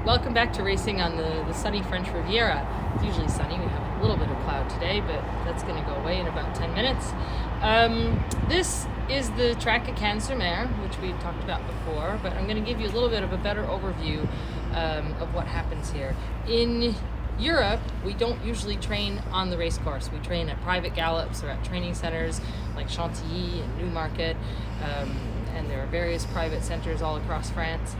Welcome back to racing on the sunny French Riviera. It's usually sunny. We have a little bit of cloud today, but that's going to go away in about 10 minutes. This is the track at Cagnes, which we talked about before, but I'm going to give you a little bit of a better overview of what happens here. In Europe, we don't usually train on the race course. We train at private gallops or at training centers like Chantilly and Newmarket, and there are various private centers all across France.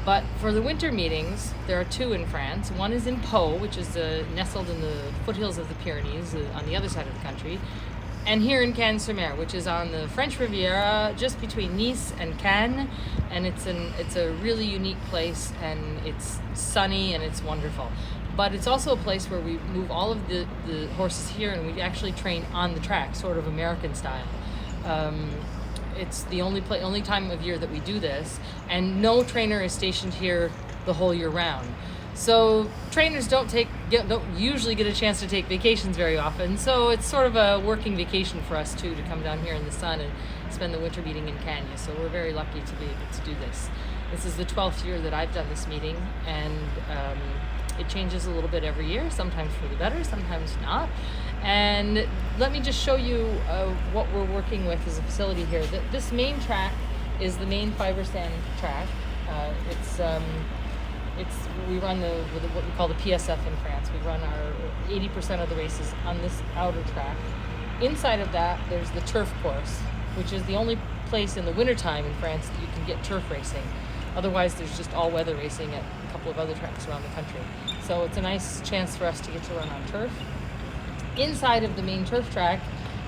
But for the winter meetings, there are two in France. One is in Po, which is nestled in the foothills of the Pyrenees on the other side of the country, and here in Cagnes, which is on the French Riviera, just between Nice and Cannes, and it's a really unique place, and it's sunny and it's wonderful. But it's also a place where we move all of the horses here, and we actually train on the track, sort of American style. It's the only time of year that we do this, and no trainer is stationed here the whole year round. So trainers don't usually get a chance to take vacations very often. So it's sort of a working vacation for us too, to come down here in the sun and spend the winter meeting in Cagnes. So we're very lucky to be able to do this. This is the 12th year that I've done this meeting, and it changes a little bit every year, sometimes for the better, sometimes not. And let me just show you what we're working with as a facility here. This main track is the main fiber sand track. We run what we call the PSF in France. We run our 80% of the races on this outer track. Inside of that, there's the turf course, which is the only place in the wintertime in France that you can get turf racing. Otherwise, there's just all-weather racing at a couple of other tracks around the country. So it's a nice chance for us to get to run on turf. Inside of the main turf track,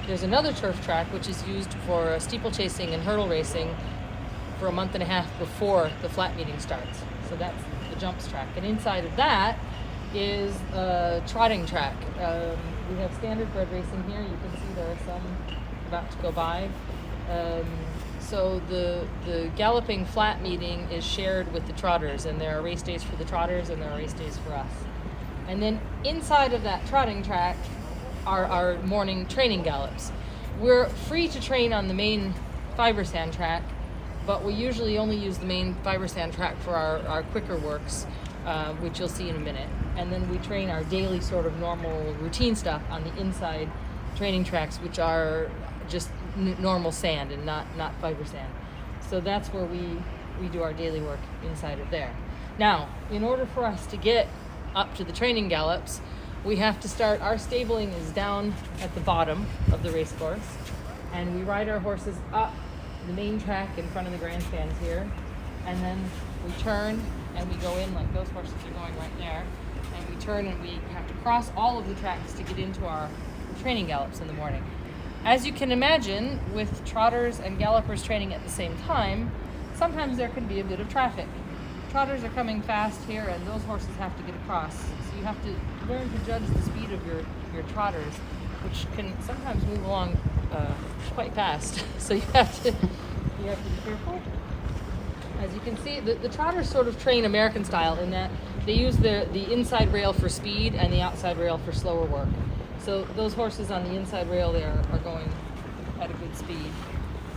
there's another turf track which is used for steeplechasing and hurdle racing for a month and a half before the flat meeting starts. So that's the jumps track. And inside of that is a trotting track. We have standard bred racing here. You can see there are some about to go by. So the galloping flat meeting is shared with the trotters, and there are race days for the trotters and there are race days for us. And then inside of that trotting track are our morning training gallops. We're free to train on the main fiber sand track, but we usually only use the main fiber sand track for our quicker works, which you'll see in a minute. And then we train our daily sort of normal routine stuff on the inside training tracks, which are just normal sand and not fiber sand. So that's where we do our daily work inside of there. Now, in order for us to get up to the training gallops, we have to start. Our stabling is down at the bottom of the race course, and we ride our horses up the main track in front of the grandstands here, and then we turn and we go in like those horses are going right there, and we turn and we have to cross all of the tracks to get into our training gallops in the morning. As you can imagine, with trotters and gallopers training at the same time, sometimes there can be a bit of traffic. Trotters are coming fast here, and those horses have to get across. So you have to learn to judge the speed of your trotters, which can sometimes move along quite fast. So you have to be careful. As you can see, the trotters sort of train American style in that they use the inside rail for speed and the outside rail for slower work. So those horses on the inside rail there are going at a good speed,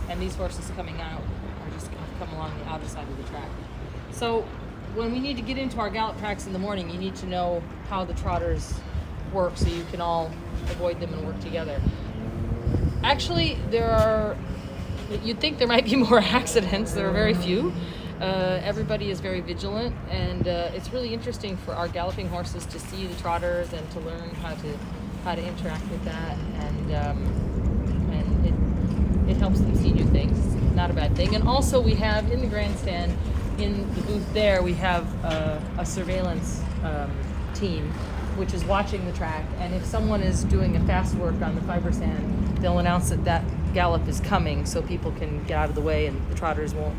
and these horses coming out are just going to come along the outer side of the track. So when we need to get into our gallop tracks in the morning, you need to know how the trotters work so you can all avoid them and work together. Actually, you'd think there might be more accidents. There are very few. Everybody is very vigilant, and it's really interesting for our galloping horses to see the trotters and to learn how to interact with that, and it helps them see new things. It's not a bad thing. And also we have in the grandstand, in the booth there, we have a surveillance team which is watching the track, and if someone is doing a fast work on the fiber sand, they'll announce that gallop is coming so people can get out of the way and the trotters won't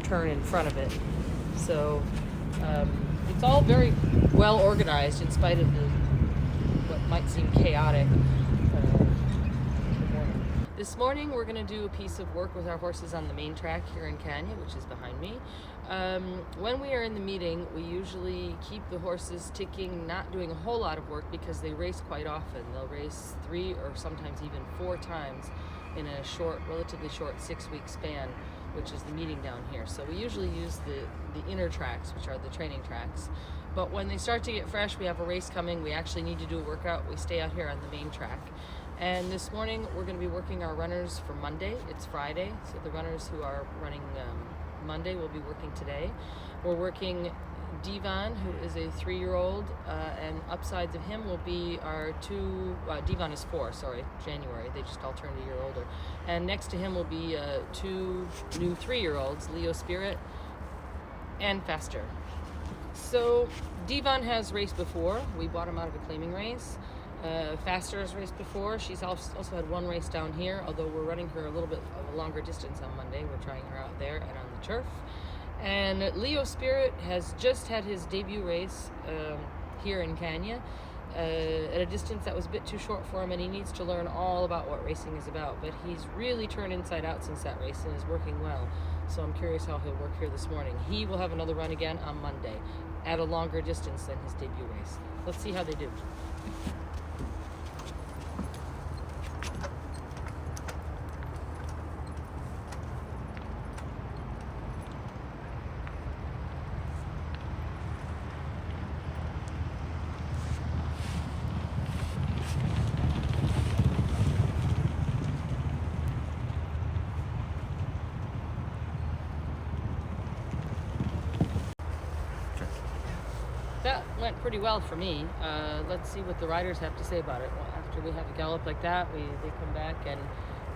turn in front of it. So it's all very well organized in spite of what might seem chaotic. This morning we're going to do a piece of work with our horses on the main track here in Cagnes, which is behind me. When we are in the meeting, we usually keep the horses ticking, not doing a whole lot of work because they race quite often. They'll race 3 or sometimes even 4 times in a relatively short 6-week span. which is the meeting down here. So we usually use the inner tracks, which are the training tracks. But when they start to get fresh, we have a race coming, we actually need to do a workout, we stay out here on the main track. And this morning we're going to be working our runners for Monday. It's Friday, so the runners who are running Monday will be working today. We're working Devon, who is a 3-year-old, and upsides of him will be our Devon is 4, January. They just all turned a year older. And next to him will be 2 new 3-year-olds, Leo Spirit and Faster. So Devon has raced before. We bought him out of a claiming race. Faster has raced before. She's also had one race down here, although we're running her a little bit of a longer distance on Monday. We're trying her out there and on the turf. And Leo Spirit has just had his debut race here in Cagnes at a distance that was a bit too short for him, and he needs to learn all about what racing is about. But he's really turned inside out since that race and is working well. So I'm curious how he'll work here this morning. He will have another run again on Monday at a longer distance than his debut race. Let's see how they do. That went pretty well for me. Let's see what the riders have to say about it. Well, after we have a gallop like that, they come back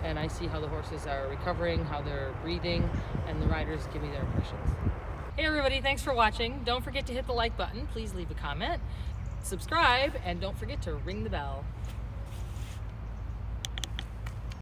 and I see how the horses are recovering, how they're breathing, and the riders give me their impressions. Hey everybody, thanks for watching. Don't forget to hit the like button. Please leave a comment, subscribe, and don't forget to ring the bell.